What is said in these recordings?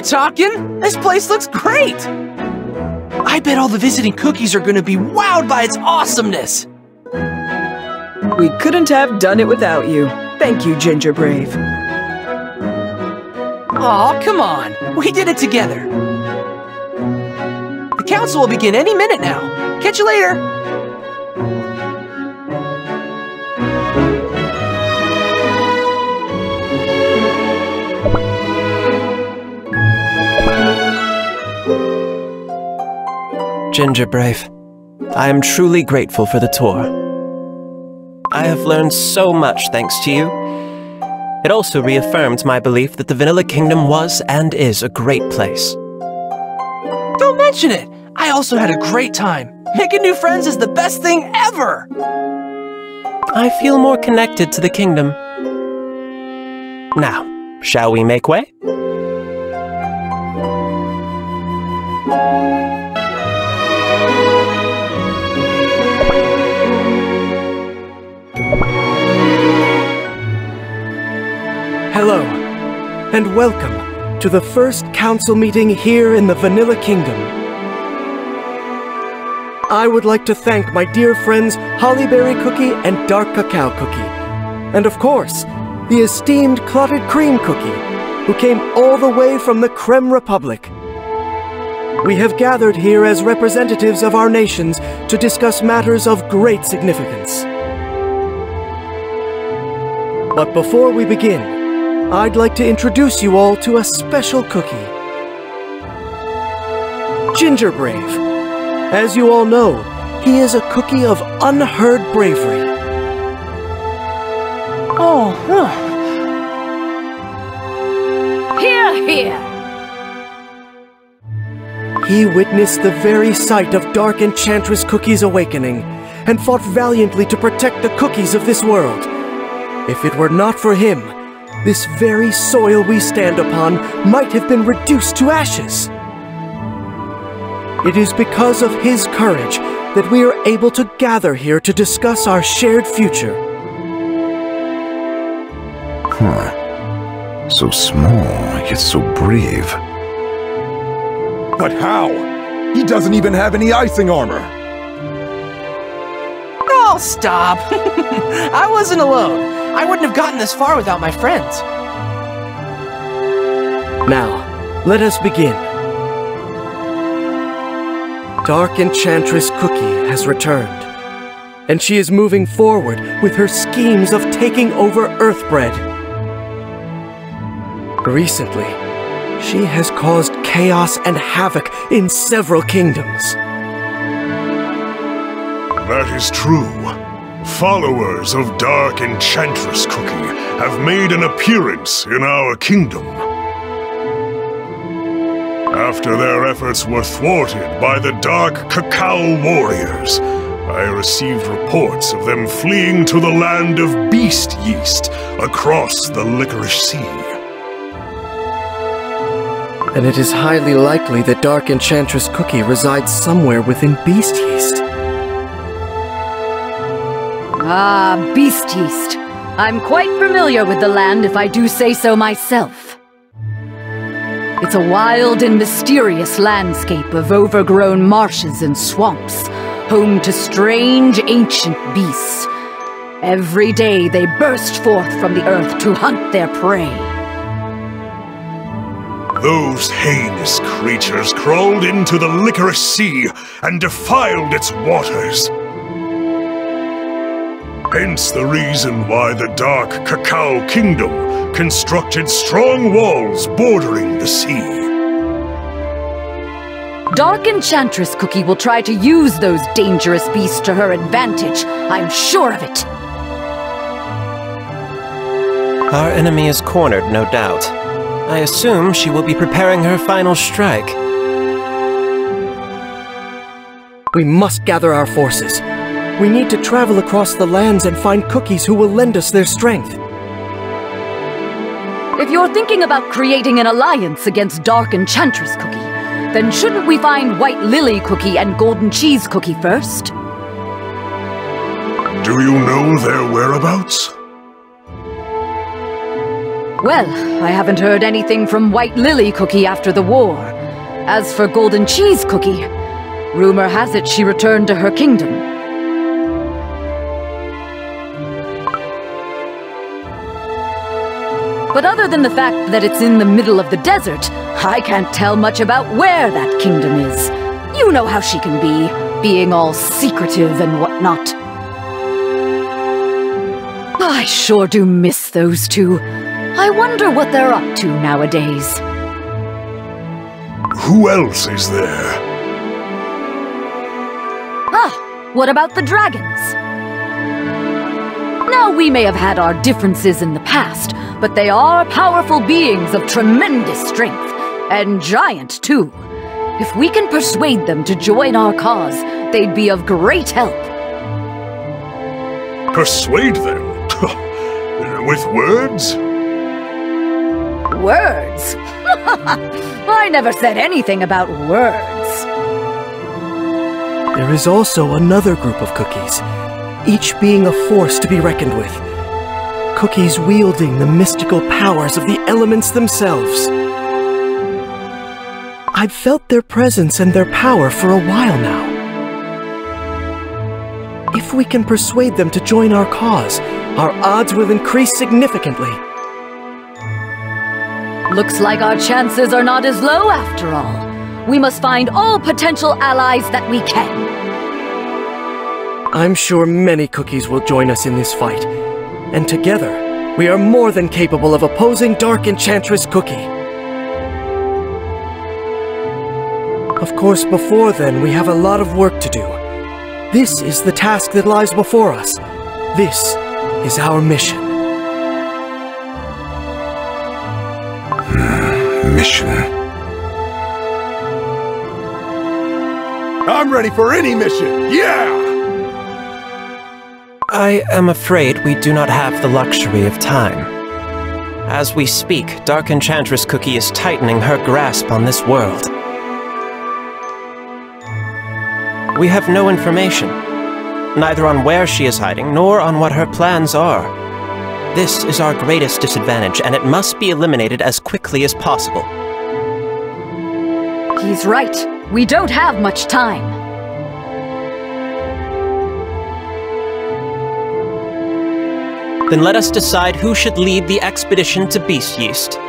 talking! This place looks great! I bet all the visiting cookies are gonna be wowed by its awesomeness! We couldn't have done it without you. Thank you, Ginger Brave. Aw, come on! We did it together! The council will begin any minute now. Catch you later! Ginger Brave, I am truly grateful for the tour. I have learned so much thanks to you. It also reaffirmed my belief that the Vanilla Kingdom was and is a great place. Don't mention it! I also had a great time. Making new friends is the best thing ever! I feel more connected to the kingdom. Now, shall we make way? Hello, and welcome to the first council meeting here in the Vanilla Kingdom. I would like to thank my dear friends Hollyberry Cookie and Dark Cacao Cookie, and of course, the esteemed Clotted Cream Cookie, who came all the way from the Creme Republic. We have gathered here as representatives of our nations to discuss matters of great significance. But before we begin, I'd like to introduce you all to a special cookie. Ginger Brave. As you all know, he is a cookie of unheard bravery. Oh, Hear, hear! He witnessed the very sight of Dark Enchantress Cookie's awakening, and fought valiantly to protect the cookies of this world. If it were not for him, this very soil we stand upon might have been reduced to ashes. It is because of his courage that we are able to gather here to discuss our shared future. So small, yet so brave. But how? He doesn't even have any icing armor! oh, stop! I wasn't alone. I wouldn't have gotten this far without my friends. Now, let us begin. Dark Enchantress Cookie has returned, and she is moving forward with her schemes of taking over Earthbread. Recently, she has caused chaos and havoc in several kingdoms. That is true. Followers of Dark Enchantress Cookie have made an appearance in our kingdom. After their efforts were thwarted by the Dark Cacao Warriors, I received reports of them fleeing to the land of Beast Yeast across the Licorice Sea. And it is highly likely that Dark Enchantress Cookie resides somewhere within Beast Yeast. Ah, Beast Yeast. I'm quite familiar with the land, if I do say so myself. It's a wild and mysterious landscape of overgrown marshes and swamps, home to strange, ancient beasts. Every day they burst forth from the earth to hunt their prey. Those heinous creatures crawled into the Licorice Sea and defiled its waters. Hence the reason why the Dark Cacao Kingdom constructed strong walls bordering the sea. Dark Enchantress Cookie will try to use those dangerous beasts to her advantage. I'm sure of it. Our enemy is cornered, no doubt. I assume she will be preparing her final strike. We must gather our forces. We need to travel across the lands and find cookies who will lend us their strength. If you're thinking about creating an alliance against Dark Enchantress Cookie, then shouldn't we find White Lily Cookie and Golden Cheese Cookie first? Do you know their whereabouts? Well, I haven't heard anything from White Lily Cookie after the war. As for Golden Cheese Cookie, rumor has it she returned to her kingdom. But other than the fact that it's in the middle of the desert, I can't tell much about where that kingdom is. You know how she can be, being all secretive and whatnot. I sure do miss those two. I wonder what they're up to nowadays. Who else is there? Ah, what about the dragons? Now, we may have had our differences in the past, but they are powerful beings of tremendous strength, and giant too. If we can persuade them to join our cause, they'd be of great help. Persuade them? With words? Words? I never said anything about words. There is also another group of cookies, each being a force to be reckoned with. Cookies wielding the mystical powers of the elements themselves. I've felt their presence and their power for a while now. If we can persuade them to join our cause, our odds will increase significantly. Looks like our chances are not as low after all. We must find all potential allies that we can. I'm sure many cookies will join us in this fight, and together, we are more than capable of opposing Dark Enchantress Cookie. Of course, before then, we have a lot of work to do. This is the task that lies before us. This is our mission. Mission. I'm ready for any mission, yeah! I am afraid we do not have the luxury of time. As we speak, Dark Enchantress Cookie is tightening her grasp on this world. We have no information, neither on where she is hiding, nor on what her plans are. This is our greatest disadvantage, and it must be eliminated as quickly as possible. He's right. We don't have much time. Then let us decide who should lead the expedition to Beast Yeast.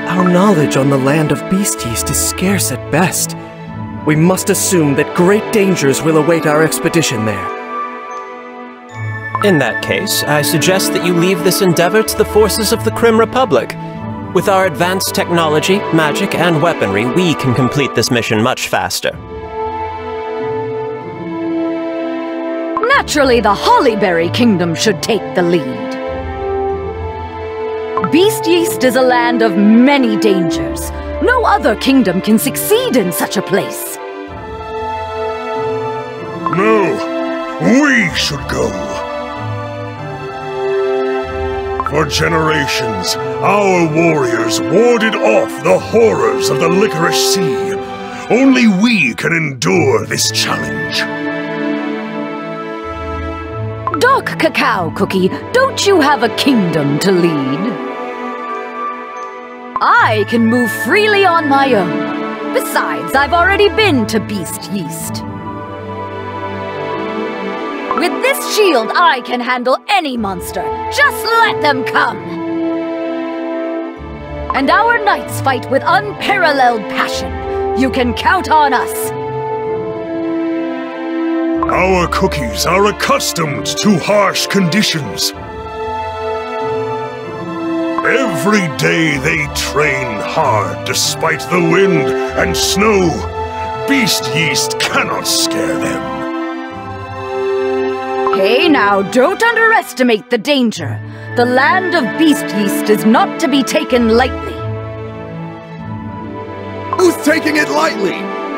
Our knowledge on the land of Beast Yeast is scarce at best. We must assume that great dangers will await our expedition there. In that case, I suggest that you leave this endeavor to the forces of the Crim Republic. With our advanced technology, magic, and weaponry, we can complete this mission much faster. Naturally, the Hollyberry Kingdom should take the lead. Beast Yeast is a land of many dangers. No other kingdom can succeed in such a place. No, we should go. For generations, our warriors warded off the horrors of the Licorice Sea. Only we can endure this challenge. Dark Cacao Cookie, don't you have a kingdom to lead? I can move freely on my own. Besides, I've already been to Beast Yeast. With this shield, I can handle any monster. Just let them come! And our knights fight with unparalleled passion. You can count on us. Our cookies are accustomed to harsh conditions. Every day they train hard despite the wind and snow. Beast Yeast cannot scare them. Hey now, don't underestimate the danger. The land of Beast Yeast is not to be taken lightly. Who's taking it lightly?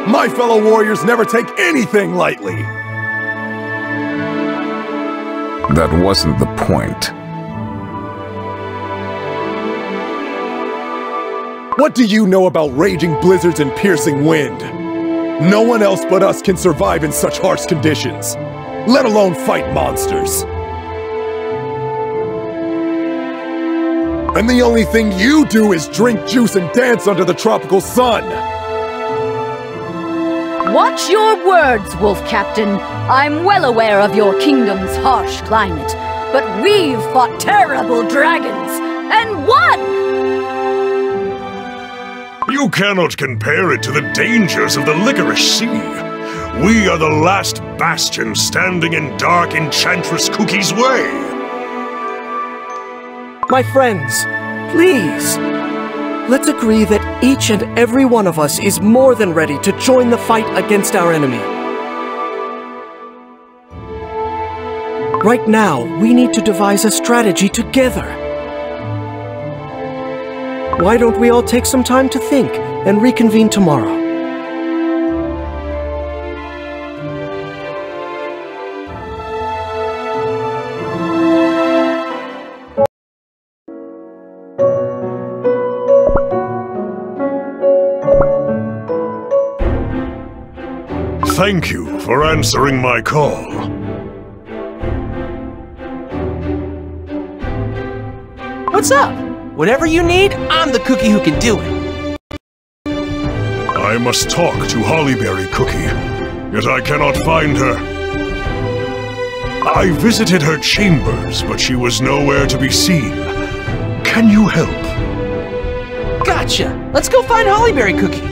My fellow warriors never take anything lightly. That wasn't the point. What do you know about raging blizzards and piercing wind? No one else but us can survive in such harsh conditions, let alone fight monsters. And the only thing you do is drink juice and dance under the tropical sun. Watch your words, Wolf Captain. I'm well aware of your kingdom's harsh climate, but we've fought terrible dragons and won! You cannot compare it to the dangers of the Licorice Sea. We are the last bastion standing in Dark Enchantress Cookie's way. My friends, please. Let's agree that each and every one of us is more than ready to join the fight against our enemy. Right now, we need to devise a strategy together. Why don't we all take some time to think and reconvene tomorrow? Thank you for answering my call. What's up? Whatever you need, I'm the cookie who can do it. I must talk to Hollyberry Cookie, yet I cannot find her. I visited her chambers, but she was nowhere to be seen. Can you help? Gotcha! Let's go find Hollyberry Cookie.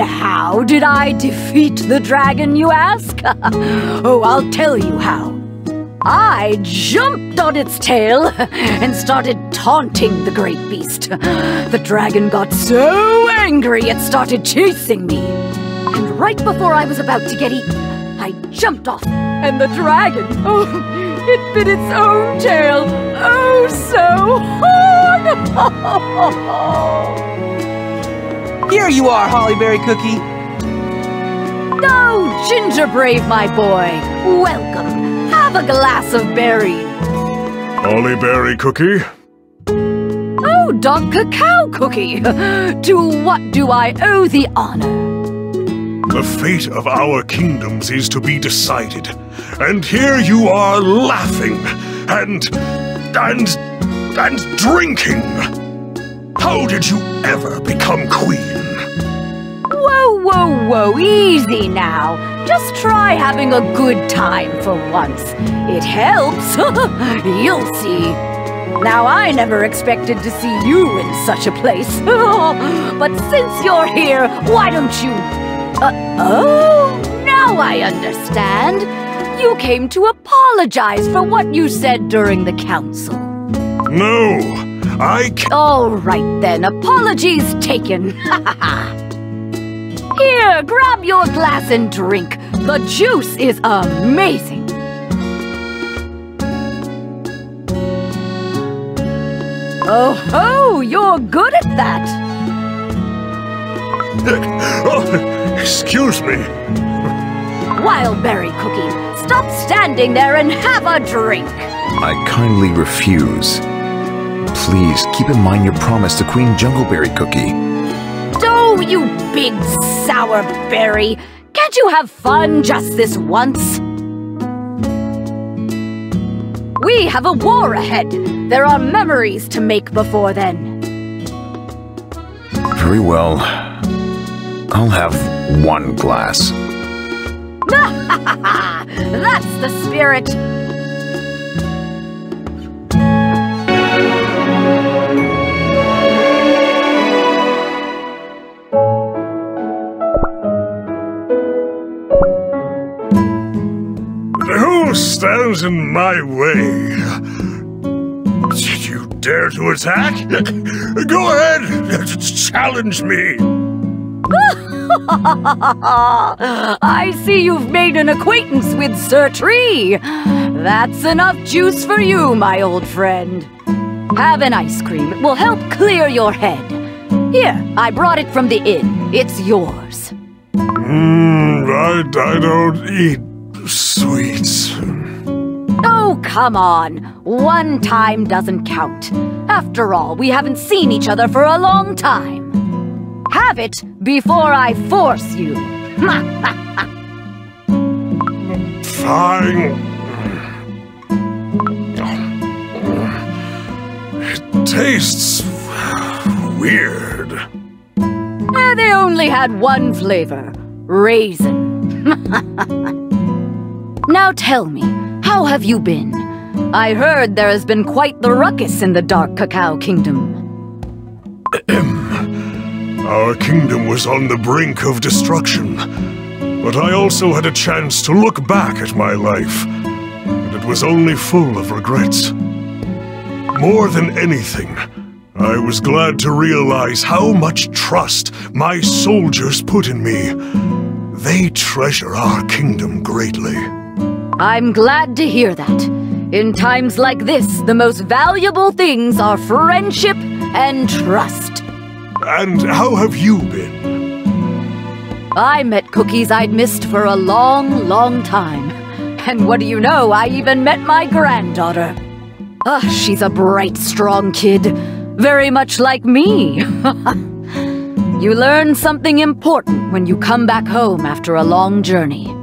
How did I defeat the dragon, you ask? Oh, I'll tell you how. I jumped on its tail and started taunting the great beast. The dragon got so angry it started chasing me. And right before I was about to get eaten, I jumped off, and the dragon, it bit its own tail, so hard. Here you are, Hollyberry Cookie. Oh, Ginger Brave, my boy. Welcome. Have a glass of berry. Hollyberry Cookie? Oh, Dark Cacao Cookie. To what do I owe the honor? The fate of our kingdoms is to be decided. And here you are laughing and drinking. How did you ever become queen? Whoa, easy now. Just try having a good time for once. It helps. You'll see. Now, I never expected to see you in such a place. But since you're here, why don't you... oh, now I understand. You came to apologize for what you said during the council. No, I can't... All right then, apologies taken. Here, grab your glass and drink. The juice is amazing. Oh ho! You're good at that! Oh, excuse me. Wildberry Cookie, stop standing there and have a drink! I kindly refuse. Please keep in mind your promise to Queen Jungleberry Cookie. Oh, you big sour berry! Can't you have fun just this once? We have a war ahead. There are memories to make before then. Very well. I'll have one glass. That's the spirit! Who stands in my way? Did you dare to attack? Go ahead! Challenge me! I see you've made an acquaintance with Sir Tree. That's enough juice for you, my old friend. Have an ice cream. It will help clear your head. Here, I brought it from the inn. It's yours. I don't eat sweets. Oh, come on. One time doesn't count. After all, we haven't seen each other for a long time. Have it before I force you. Fine. It tastes weird. They only had one flavor. Raisin. Now tell me, how have you been? I heard there has been quite the ruckus in the Dark Cacao Kingdom. Our kingdom was on the brink of destruction, but I also had a chance to look back at my life, and it was only full of regrets. More than anything, I was glad to realize how much trust my soldiers put in me. They treasure our kingdom greatly. I'm glad to hear that. In times like this, the most valuable things are friendship and trust. And how have you been? I met cookies I'd missed for a long, long time. And what do you know, I even met my granddaughter. She's a bright, strong kid. Very much like me. You learn something important when you come back home after a long journey.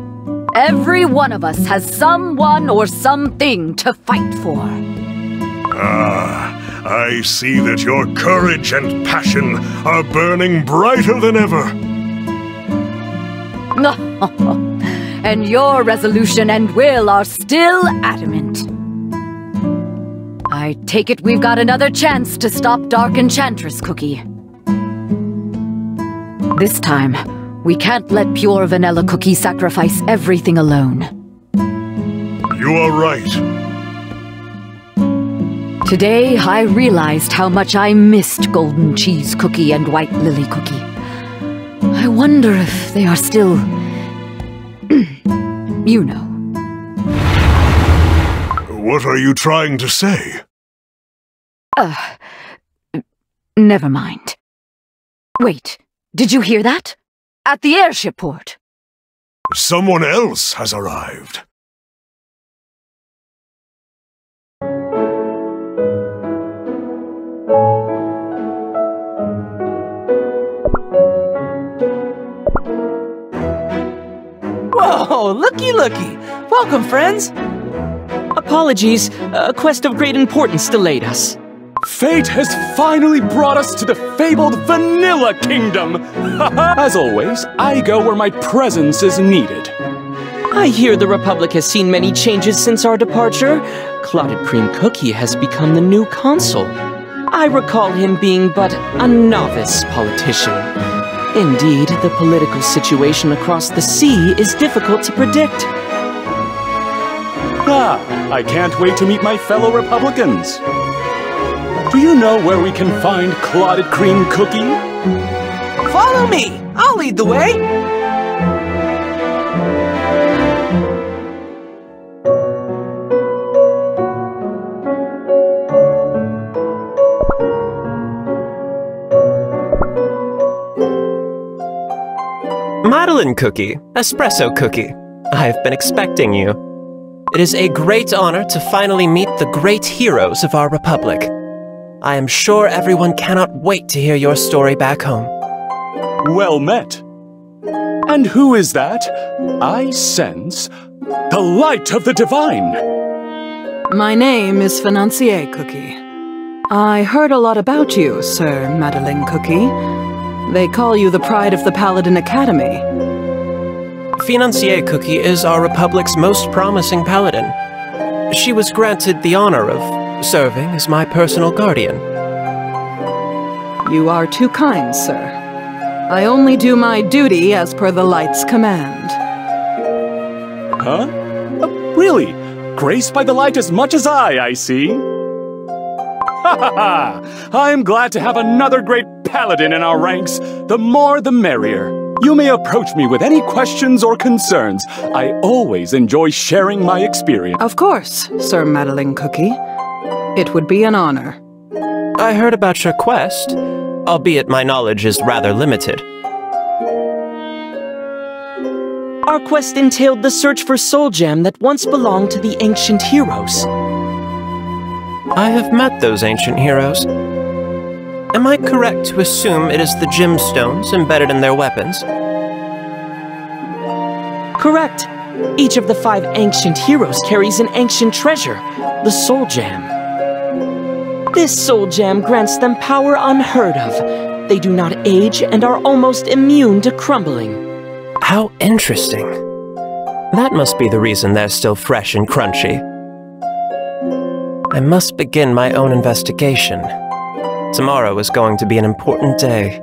Every one of us has someone or something to fight for. I see that your courage and passion are burning brighter than ever. And your resolution and will are still adamant. I take it we've got another chance to stop Dark Enchantress Cookie. This time, we can't let Pure Vanilla Cookie sacrifice everything alone. You are right. Today, I realized how much I missed Golden Cheese Cookie and White Lily Cookie. I wonder if they are still... you know. What are you trying to say? Never mind. Wait, did you hear that? At the airship port. Someone else has arrived. Whoa, looky, looky. Welcome, friends. Apologies, a quest of great importance delayed us. Fate has finally brought us to the fabled Vanilla Kingdom! As always, I go where my presence is needed. I hear the Republic has seen many changes since our departure. Clotted Cream Cookie has become the new consul. I recall him being but a novice politician. Indeed, the political situation across the sea is difficult to predict. I can't wait to meet my fellow Republicans. Do you know where we can find Clotted Cream Cookie? Follow me. I'll lead the way. Madeline Cookie, Espresso Cookie, I've been expecting you. It is a great honor to finally meet the great heroes of our republic. I am sure everyone cannot wait to hear your story back home. Well met. And who is that? I sense the light of the divine. My name is Financier Cookie. I heard a lot about you, Sir Madeline Cookie. They call you the pride of the Paladin Academy. Financier Cookie is our republic's most promising paladin. She was granted the honor of serving as my personal guardian. You are too kind, sir. I only do my duty as per the light's command. Huh? Really? Graced by the light as much as I see. Ha ha ha! I'm glad to have another great paladin in our ranks. The more the merrier. You may approach me with any questions or concerns. I always enjoy sharing my experience. Of course, Sir Madeline Cookie. It would be an honor. I heard about your quest, albeit my knowledge is rather limited. Our quest entailed the search for Soul Gem that once belonged to the ancient heroes. I have met those ancient heroes. Am I correct to assume it is the gemstones embedded in their weapons? Correct. Each of the 5 ancient heroes carries an ancient treasure, the Soul Gem. This Soul Gem grants them power unheard of. They do not age and are almost immune to crumbling. How interesting. That must be the reason they're still fresh and crunchy. I must begin my own investigation. Tomorrow is going to be an important day.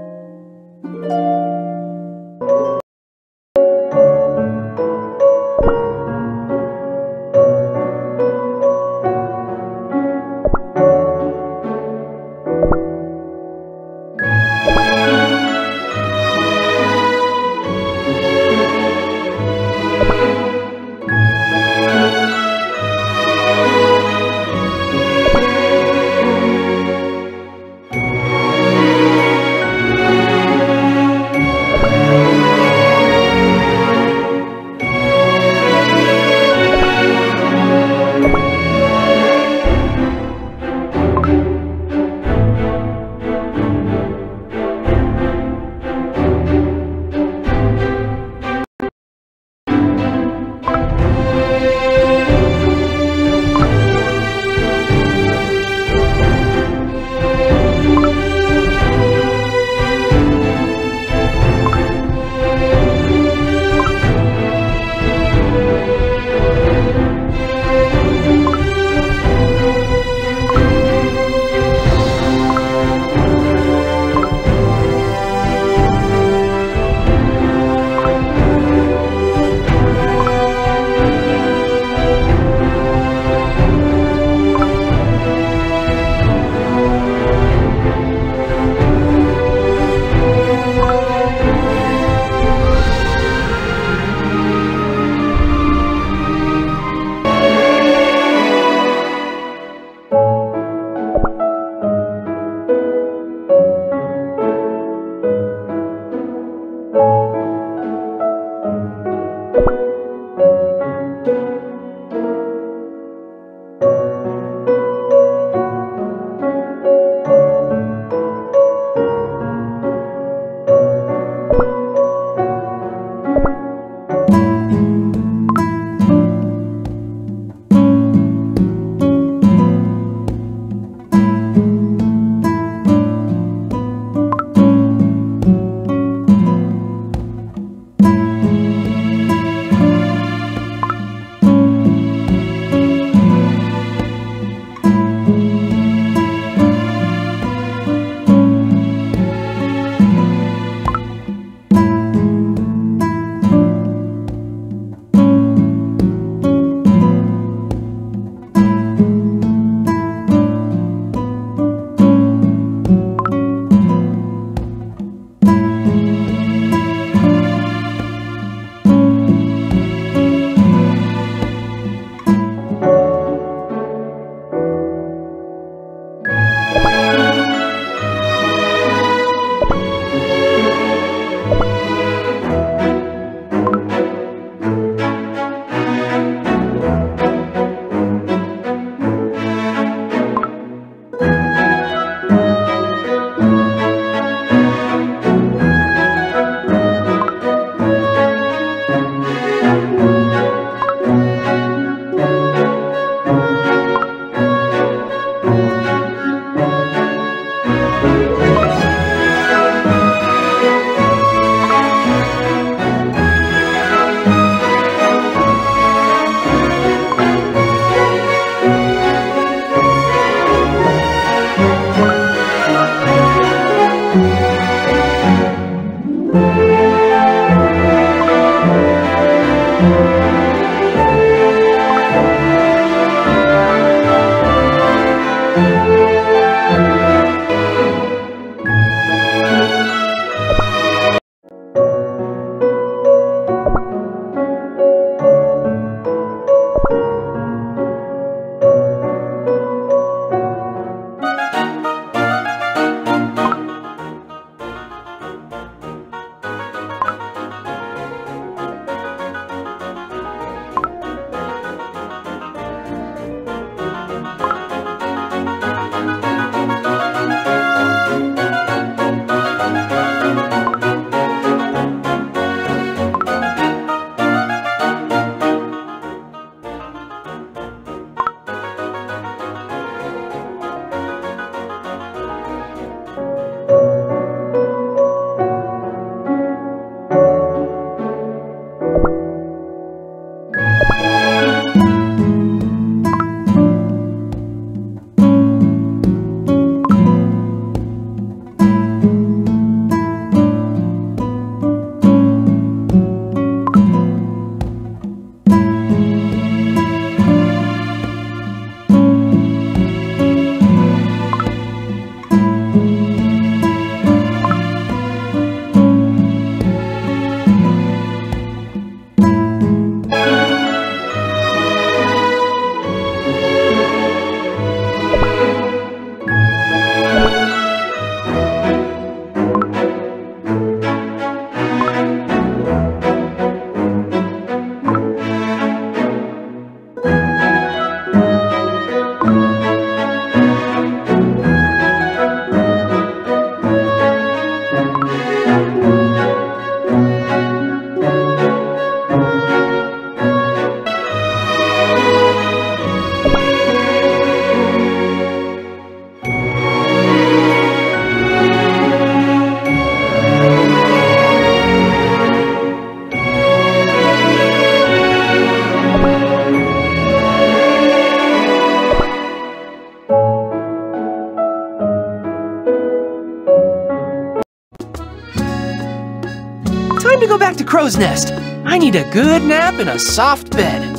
crow's nest. I need a good nap in a soft bed.